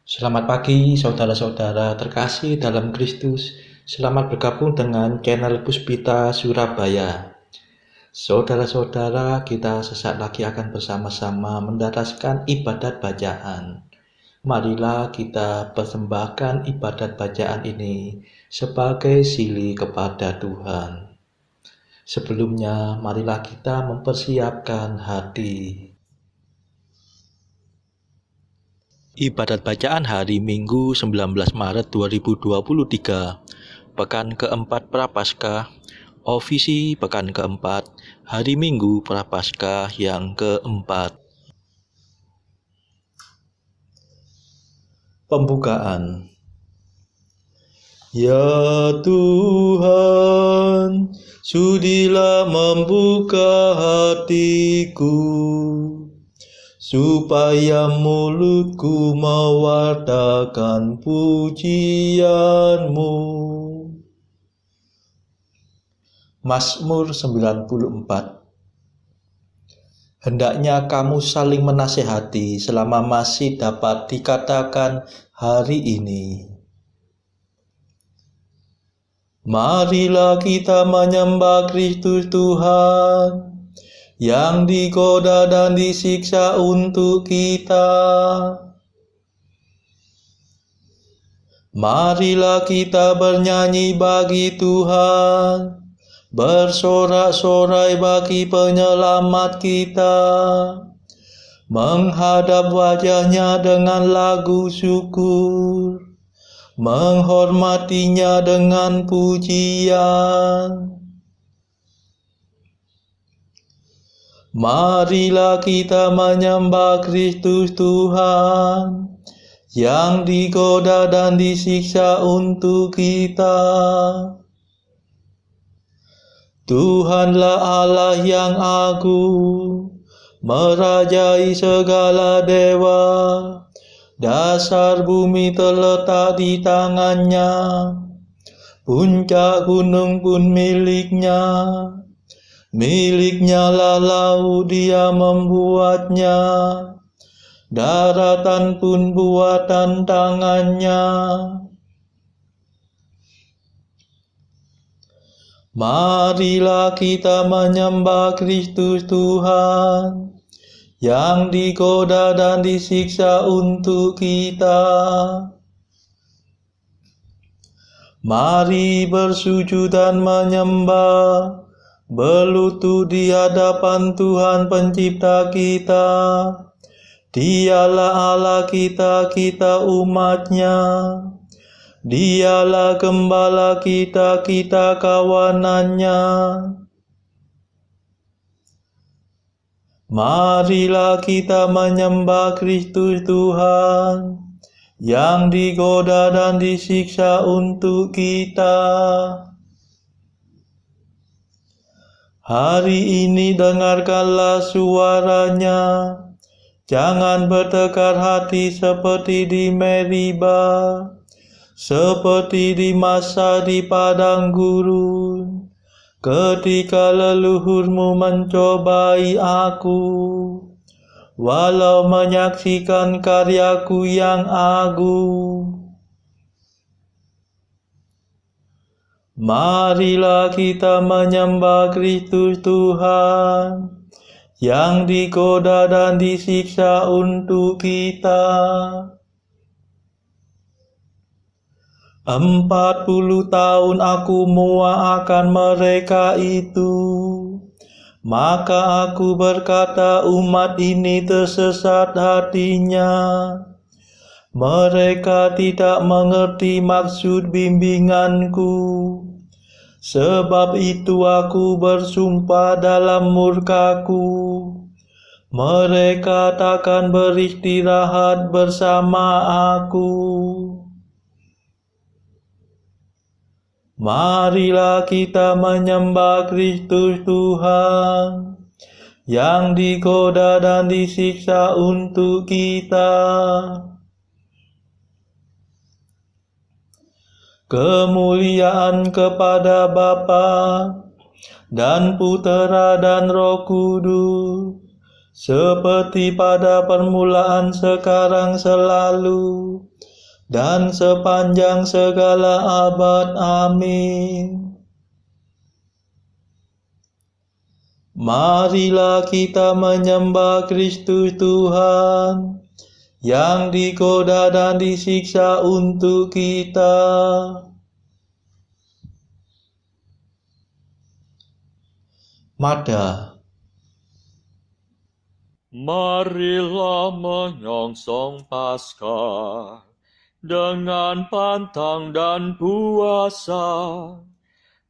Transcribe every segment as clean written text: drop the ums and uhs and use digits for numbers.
Selamat pagi saudara-saudara terkasih dalam Kristus. Selamat bergabung dengan channel Puspita Surabaya. Saudara-saudara, kita sesaat lagi akan bersama-sama mendapatkan ibadat bacaan. Marilah kita persembahkan ibadat bacaan ini sebagai sili kepada Tuhan. Sebelumnya, marilah kita mempersiapkan hati. Ibadat bacaan hari Minggu 19 Maret 2023, Pekan keempat Prapaskah, Ofisi Pekan keempat, Hari Minggu Prapaskah yang keempat. Pembukaan. Ya Tuhan, sudilah membuka hatiku, supaya mulutku mewartakan pujian-Mu. Mazmur 94. Hendaknya kamu saling menasihati selama masih dapat dikatakan hari ini. Marilah kita menyembah Kristus Tuhan, yang digoda dan disiksa untuk kita. Marilah kita bernyanyi bagi Tuhan, bersorak-sorai bagi penyelamat kita, menghadap wajahnya dengan lagu syukur, menghormatinya dengan pujian. Marilah kita menyembah Kristus Tuhan, yang digoda dan disiksa untuk kita. Tuhanlah Allah yang agung, merajai segala dewa. Dasar bumi terletak di tangannya, puncak gunung pun miliknya. Miliknya lah laut, dia membuatnya, daratan pun buatan tangannya. Marilah kita menyembah Kristus Tuhan, yang digoda dan disiksa untuk kita. Mari bersujud dan menyembah, berlutut di hadapan Tuhan pencipta kita. Dialah Allah kita, kita umatnya. Dialah gembala kita, kita kawanannya. Marilah kita menyembah Kristus Tuhan, yang digoda dan disiksa untuk kita. Hari ini dengarkanlah suaranya, jangan bertekar hati seperti di Meriba, seperti di masa di padang gurun, ketika leluhurmu mencobai aku, walau menyaksikan karyaku yang agung. Marilah kita menyembah Kristus Tuhan, yang digoda dan disiksa untuk kita. 40 tahun aku muak akan mereka itu. Maka aku berkata, umat ini tersesat hatinya. Mereka tidak mengerti maksud bimbinganku. Sebab itu aku bersumpah dalam murkaku, mereka takkan beristirahat bersama aku. Marilah kita menyembah Kristus Tuhan, yang digoda dan disiksa untuk kita. Kemuliaan kepada Bapa dan Putera dan Roh Kudus, seperti pada permulaan, sekarang, selalu, dan sepanjang segala abad. Amin. Marilah kita menyembah Kristus Tuhan, yang digoda dan disiksa untuk kita. Mada. Marilah menyongsong Paskah dengan pantang dan puasa,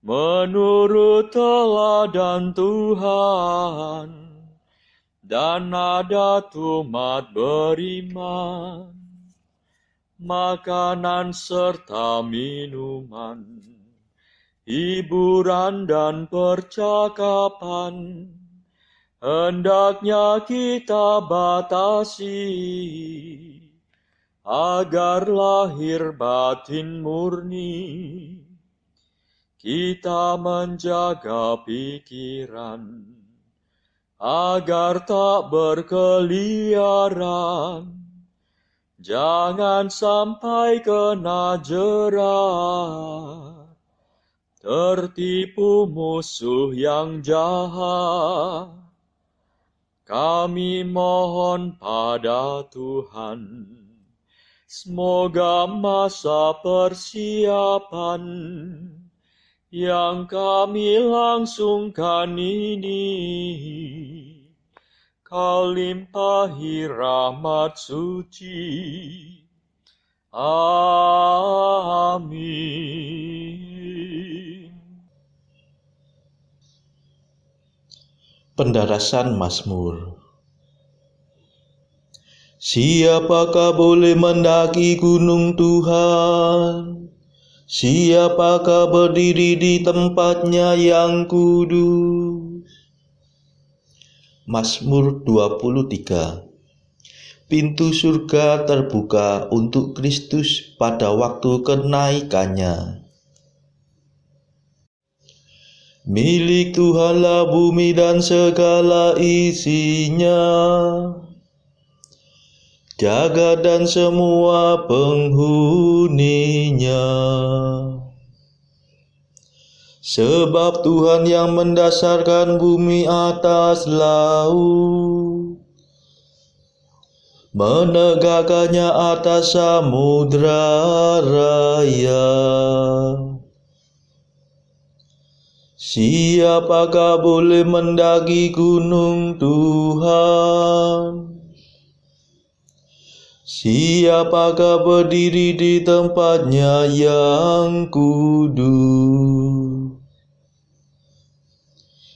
menurut teladan Tuhan dan adat umat beriman, makanan serta minuman, hiburan dan percakapan, hendaknya kita batasi, agar lahir batin murni. Kita menjaga pikiran, agar tak berkeliaran, jangan sampai kena jerat, tertipu musuh yang jahat. Kami mohon pada Tuhan, semoga masa persiapan yang kami langsungkan ini, Kau limpahi rahmat suci. Amin. Pendarasan Mazmur. Siapakah boleh mendaki gunung Tuhan? Siapakah berdiri di tempatnya yang kudus? Mazmur 23. Pintu surga terbuka untuk Kristus pada waktu kenaikannya. Milik Tuhanlah bumi dan segala isinya, jagat dan semua penghuninya. Sebab Tuhan yang mendasarkan bumi atas laut, menegakkannya atas samudra raya. Siapakah boleh mendaki gunung Tuhan? Siapakah berdiri di tempatnya yang kudus?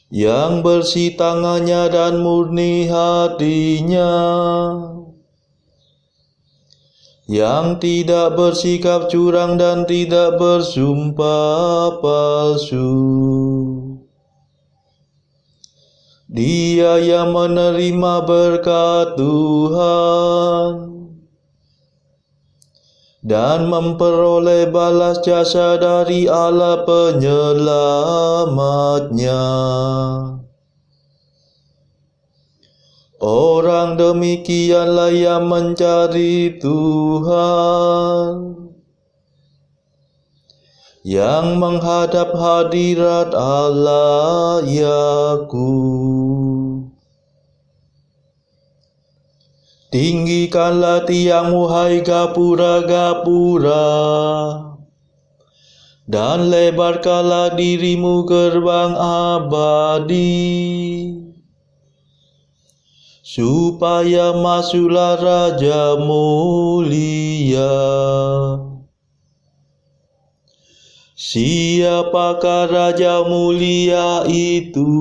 Yang bersih tangannya dan murni hatinya, yang tidak bersikap curang dan tidak bersumpah palsu. Dia yang menerima berkat Tuhan dan memperoleh balas jasa dari Allah penyelamatnya. Orang demikianlah yang mencari Tuhan, yang menghadap hadirat Allah Yakub. Tinggikanlah tiangmu, hai gapura-gapura, dan lebarkanlah dirimu gerbang abadi, supaya masuklah Raja mulia. Siapakah Raja mulia itu?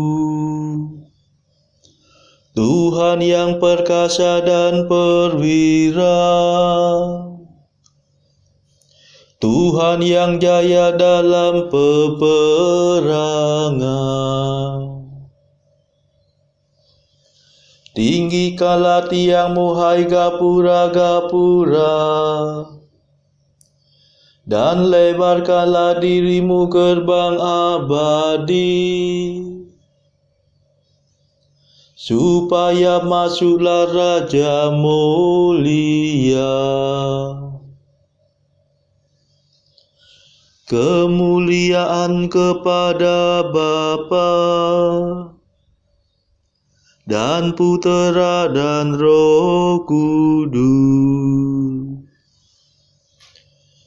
Tuhan yang perkasa dan perwira, Tuhan yang jaya dalam peperangan. Tinggikanlah tiangmu, hai gapura-gapura, dan lebarkanlah dirimu gerbang abadi, supaya masuklah Raja mulia. Kemuliaan kepada Bapa dan Putera dan Roh Kudus,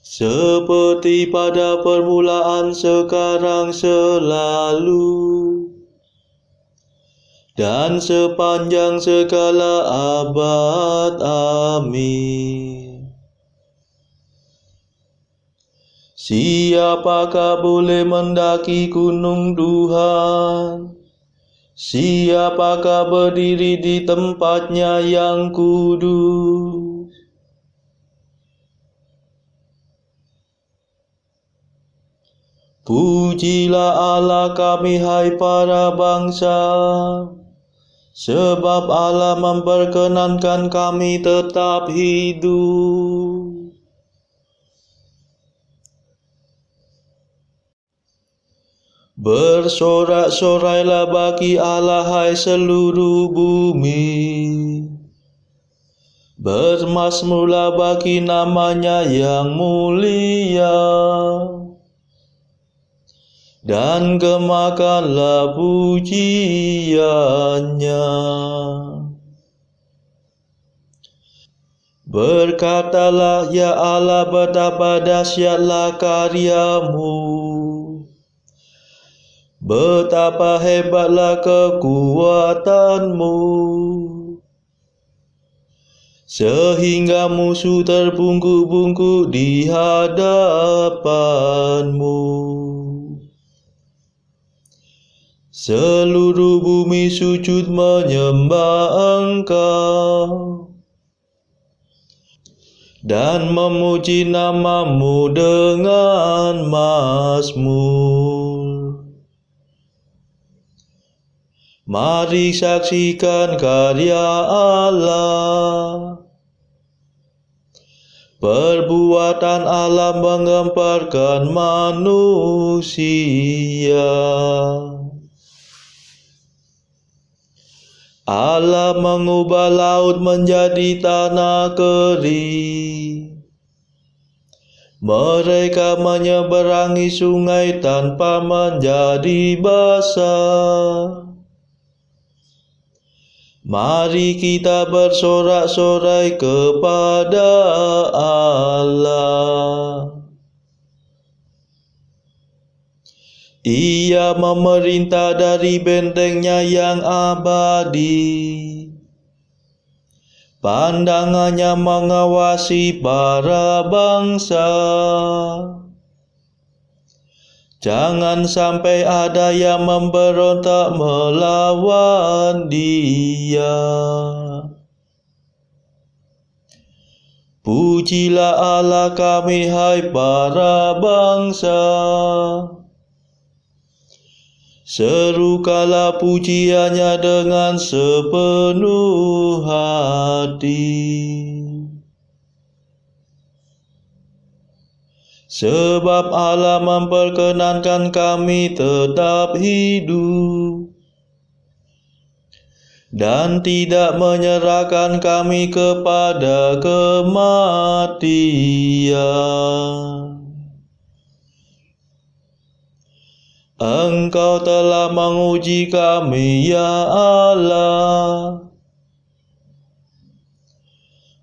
seperti pada permulaan, sekarang, selalu, dan sepanjang segala abad. Amin. Siapakah boleh mendaki gunung Tuhan? Siapakah berdiri di tempatnya yang kudus? Pujilah Allah kami, hai para bangsa, sebab Allah memperkenankan kami tetap hidup. Bersorak-sorailah bagi Allah, hai seluruh bumi. Bermazmurlah bagi namanya yang mulia. Dan gemakanlah pujiannya. Berkatalah, ya Allah, betapa dahsyatlah karyamu. Betapa hebatlah kekuatanmu, sehingga musuh terbungkuk-bungkuk di hadapanmu. Seluruh bumi sujud menyembah Engkau dan memuji namamu dengan mazmur. Mari saksikan karya Allah. Perbuatan Allah menggemparkan manusia. Allah mengubah laut menjadi tanah kering. Mereka menyeberangi sungai tanpa menjadi basah. Mari kita bersorak-sorai kepada Allah. Ia memerintah dari bentengnya yang abadi. Pandangannya mengawasi para bangsa. Jangan sampai ada yang memberontak melawan Dia. Pujilah Allah kami, hai para bangsa. Serukanlah pujiannya dengan sepenuh hati. Sebab Allah memperkenankan kami tetap hidup dan tidak menyerahkan kami kepada kematian. Engkau telah menguji kami, ya Allah,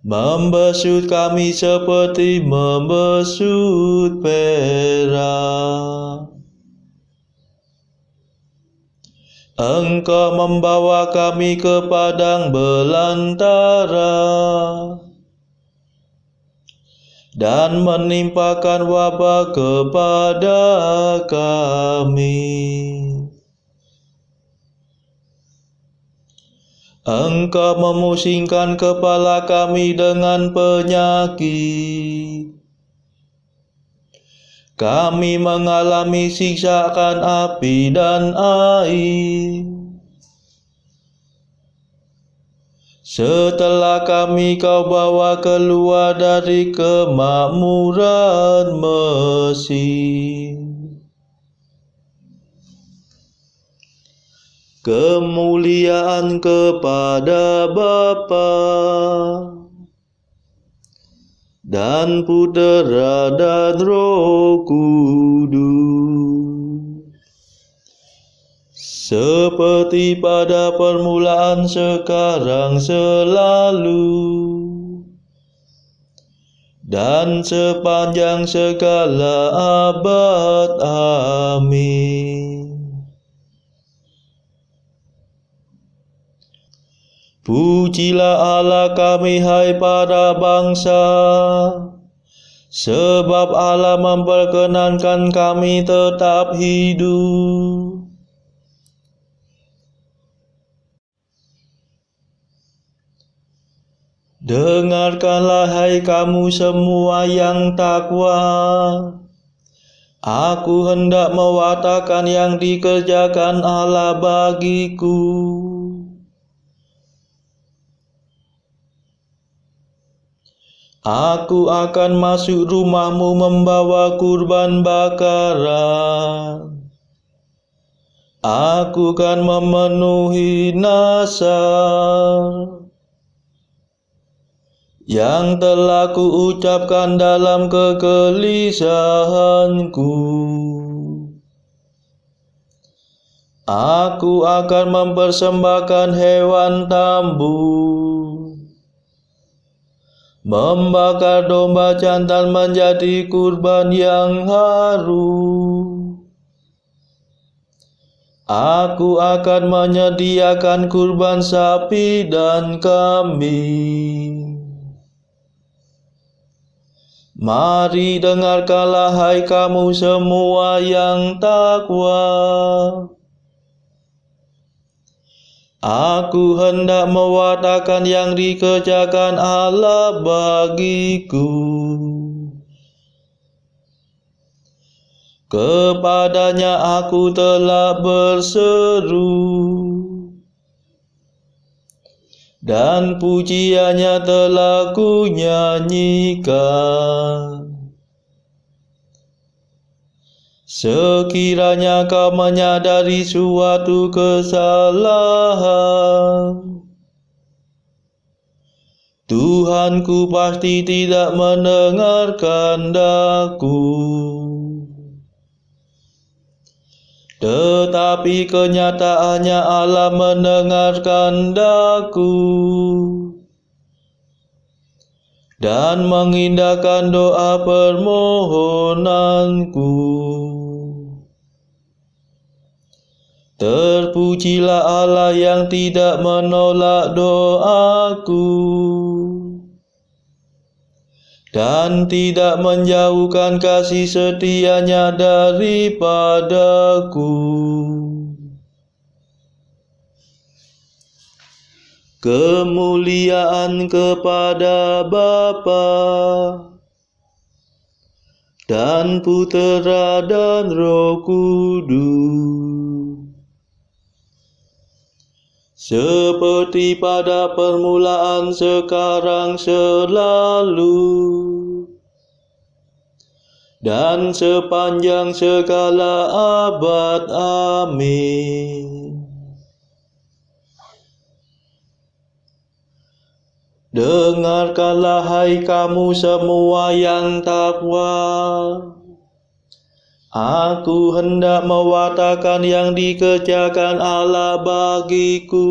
membesut kami seperti membesut perak. Engkau membawa kami ke padang belantara dan menimpakan wabah kepada kami. Engkau memusingkan kepala kami dengan penyakit. Kami mengalami siksaan api dan air. Setelah kami Kau bawa keluar dari kemakmuran Mesir. Kemuliaan kepada Bapa dan Putera dan Roh Kudus, seperti pada permulaan, sekarang, selalu, dan sepanjang segala abad. Amin. Pujilah Allah kami, hai para bangsa, sebab Allah memperkenankan kami tetap hidup. Dengarkanlah, hai kamu semua yang takwa, aku hendak mewartakan yang dikerjakan Allah bagiku. Aku akan masuk rumahmu membawa kurban bakaran. Aku akan memenuhi nazar yang telah kuucapkan dalam kegelisahanku. Aku akan mempersembahkan hewan tambu, membakar domba jantan menjadi kurban yang harum. Aku akan menyediakan kurban sapi dan kambing. Mari dengarkanlah, hai kamu semua yang takwa. Aku hendak mewartakan yang dikerjakan Allah bagiku. Kepadanya aku telah berseru, dan pujiannya telah kunyanyikan. Sekiranya kau menyadari suatu kesalahan, Tuhanku pasti tidak mendengarkan daku. Tetapi kenyataannya Allah mendengarkan daku dan mengindahkan doa permohonanku. Terpujilah Allah yang tidak menolak doaku dan tidak menjauhkan kasih setia-Nya daripadaku. Kemuliaan kepada Bapa dan Putera dan Roh Kudus, seperti pada permulaan, sekarang, selalu, dan sepanjang segala abad. Amin. Dengarkanlah, hai kamu semua yang takwa, aku hendak mewartakan yang dikerjakan Allah bagiku.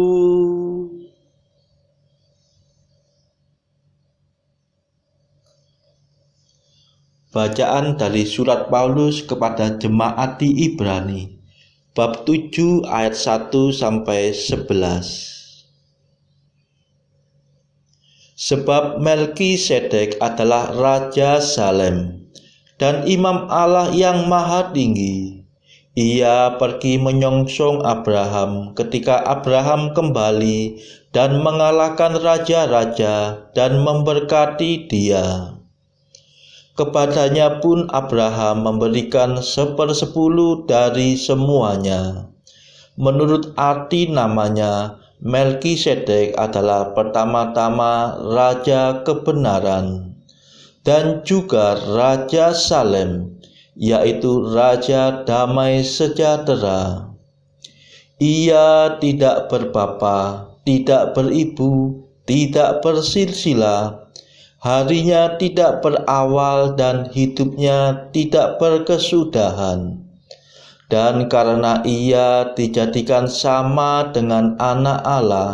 Bacaan dari surat Paulus kepada jemaat di Ibrani, bab 7 ayat 1-11. Sebab Melkisedek adalah Raja Salem dan Imam Allah yang Maha Tinggi. Ia pergi menyongsong Abraham ketika Abraham kembali dan mengalahkan raja-raja dan memberkati dia. Kepadanya pun Abraham memberikan 1/10 dari semuanya. Menurut arti namanya, Melkisedek adalah pertama-tama Raja Kebenaran dan juga Raja Salem, yaitu Raja Damai Sejahtera. Ia tidak berbapa, tidak beribu, tidak bersilsilah, harinya tidak berawal dan hidupnya tidak berkesudahan. Dan karena ia dijadikan sama dengan anak Allah,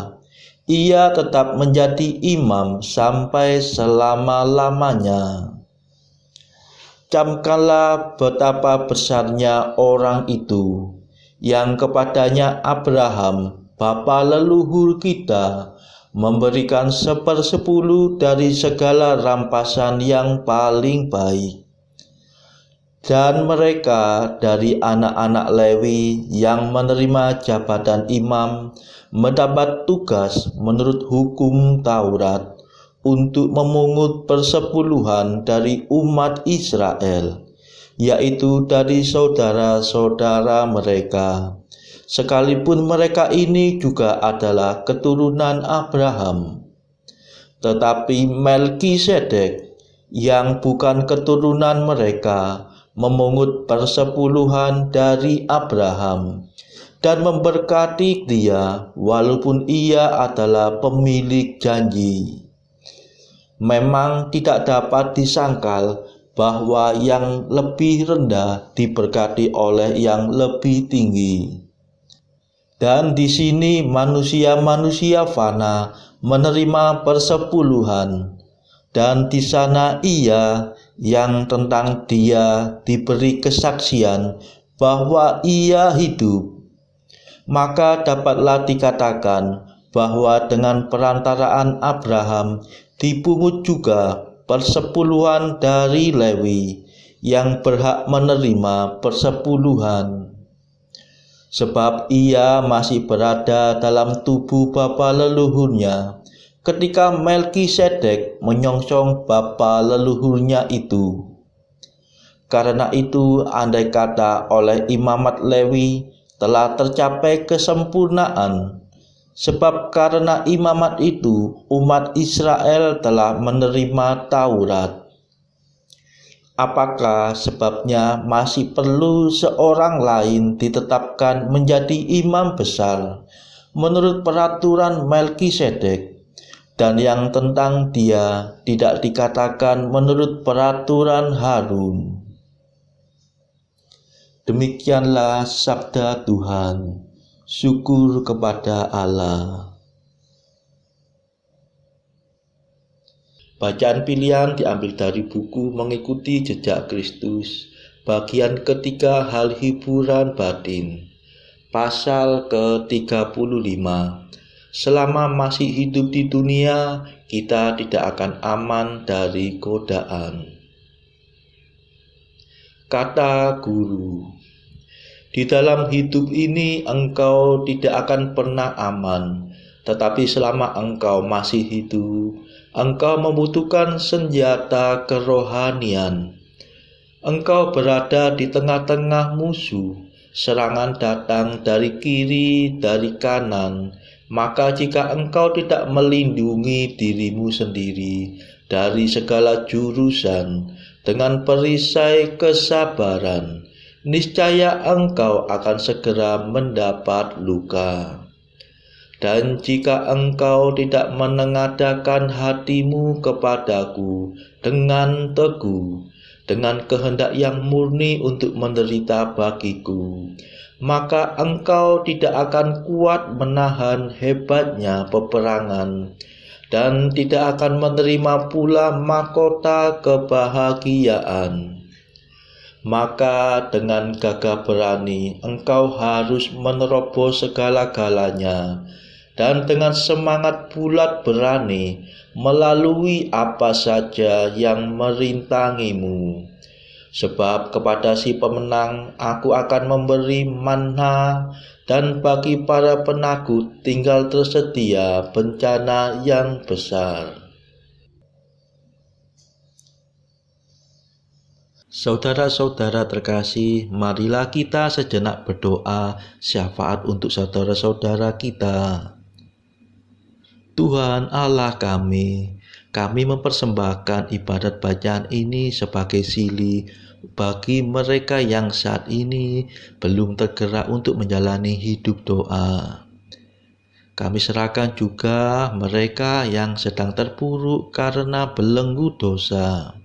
ia tetap menjadi imam sampai selama-lamanya. Camkanlah betapa besarnya orang itu, yang kepadanya Abraham, bapa leluhur kita, memberikan 1/10 dari segala rampasan yang paling baik. Dan mereka dari anak-anak Lewi yang menerima jabatan imam mendapat tugas menurut hukum Taurat untuk memungut persepuluhan dari umat Israel, yaitu dari saudara-saudara mereka, sekalipun mereka ini juga adalah keturunan Abraham. Tetapi Melkisedek yang bukan keturunan mereka memungut persepuluhan dari Abraham dan memberkati dia walaupun ia adalah pemilik janji. Memang tidak dapat disangkal bahwa yang lebih rendah diberkati oleh yang lebih tinggi. Dan di sini manusia-manusia fana menerima persepuluhan, dan di sana ia yang tentang dia diberi kesaksian bahwa ia hidup. Maka dapatlah dikatakan bahwa dengan perantaraan Abraham dipungut juga persepuluhan dari Lewi yang berhak menerima persepuluhan. Sebab ia masih berada dalam tubuh bapa leluhurnya ketika Melkisedek menyongsong bapa leluhurnya itu. Karena itu, andai kata oleh imamat Lewi telah tercapai kesempurnaan, sebab karena imamat itu umat Israel telah menerima Taurat. Apakah sebabnya masih perlu seorang lain ditetapkan menjadi imam besar menurut peraturan Melkisedek, dan yang tentang dia tidak dikatakan menurut peraturan Harun? Demikianlah sabda Tuhan. Syukur kepada Allah. Bacaan pilihan diambil dari buku Mengikuti Jejak Kristus, bagian ketiga, hal hiburan batin, pasal ke-35. Selama masih hidup di dunia, kita tidak akan aman dari godaan. Kata guru, di dalam hidup ini engkau tidak akan pernah aman, tetapi selama engkau masih hidup, engkau membutuhkan senjata kerohanian. Engkau berada di tengah-tengah musuh, serangan datang dari kiri, dari kanan. Maka jika engkau tidak melindungi dirimu sendiri dari segala jurusan dengan perisai kesabaran, niscaya engkau akan segera mendapat luka. Dan jika engkau tidak menengadakan hatimu kepadaku dengan teguh, dengan kehendak yang murni untuk menderita bagiku, maka engkau tidak akan kuat menahan hebatnya peperangan, dan tidak akan menerima pula mahkota kebahagiaan. Maka dengan gagah berani engkau harus menerobos segala-galanya, dan dengan semangat bulat berani melalui apa saja yang merintangimu. Sebab kepada si pemenang aku akan memberi manna, dan bagi para penakut tinggal tersedia bencana yang besar. Saudara-saudara terkasih, marilah kita sejenak berdoa syafaat untuk saudara-saudara kita. Tuhan Allah kami mempersembahkan ibadat bacaan ini sebagai sili bagi mereka yang saat ini belum tergerak untuk menjalani hidup doa. Kami serahkan juga mereka yang sedang terpuruk karena belenggu dosa.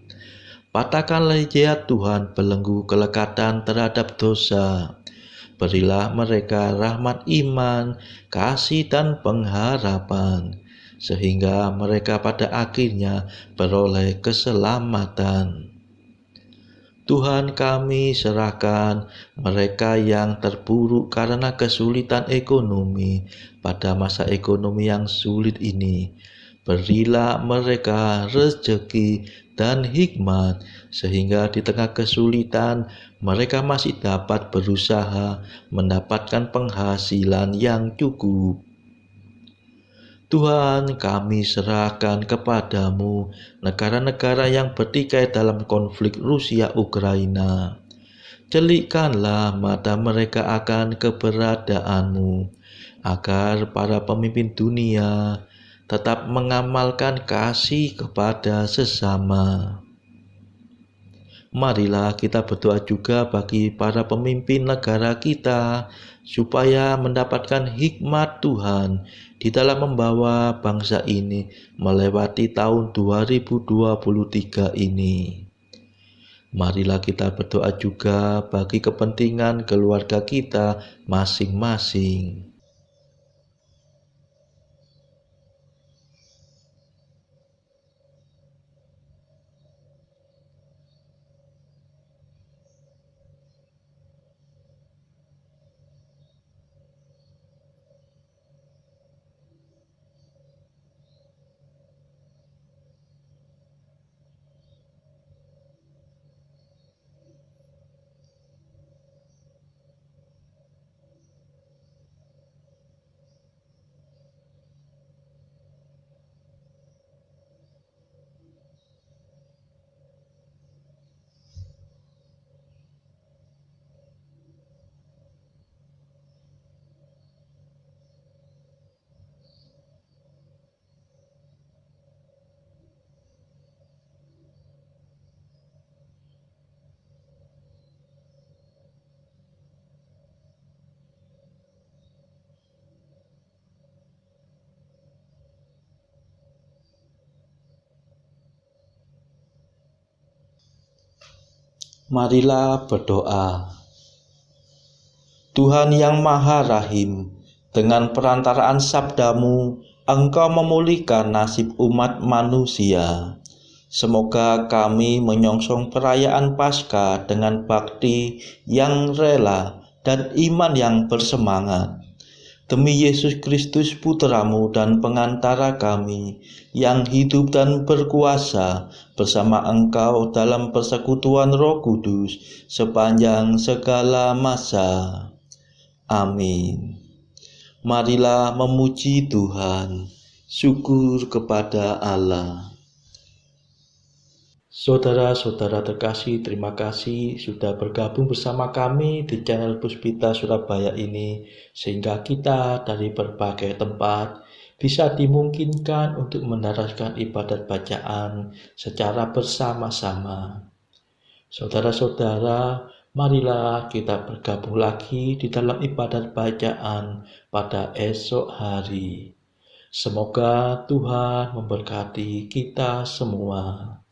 Patahkanlah ya Tuhan belenggu kelekatan terhadap dosa. Berilah mereka rahmat iman, kasih dan pengharapan, sehingga mereka pada akhirnya beroleh keselamatan. Tuhan, kami serahkan mereka yang terpuruk karena kesulitan ekonomi pada masa ekonomi yang sulit ini. Berilah mereka rezeki dan hikmat, sehingga di tengah kesulitan mereka masih dapat berusaha mendapatkan penghasilan yang cukup. Tuhan, kami serahkan kepadamu negara-negara yang bertikai dalam konflik Rusia-Ukraina. Celikkanlah mata mereka akan keberadaanmu, agar para pemimpin dunia tetap mengamalkan kasih kepada sesama. Marilah kita berdoa juga bagi para pemimpin negara kita, supaya mendapatkan hikmat Tuhan di dalam membawa bangsa ini melewati tahun 2023 ini. Marilah kita berdoa juga bagi kepentingan keluarga kita masing-masing. Marilah berdoa. Tuhan yang Maha Rahim, dengan perantaraan sabdamu, Engkau memulihkan nasib umat manusia. Semoga kami menyongsong perayaan Paskah dengan bakti yang rela dan iman yang bersemangat. Demi Yesus Kristus Putramu dan pengantara kami, yang hidup dan berkuasa bersama Engkau dalam persekutuan Roh Kudus sepanjang segala masa. Amin. Marilah memuji Tuhan. Syukur kepada Allah. Saudara-saudara terkasih, terima kasih sudah bergabung bersama kami di channel Puspita Surabaya ini, sehingga kita dari berbagai tempat bisa dimungkinkan untuk mendaraskan ibadat bacaan secara bersama-sama. Saudara-saudara, marilah kita bergabung lagi di dalam ibadat bacaan pada esok hari. Semoga Tuhan memberkati kita semua.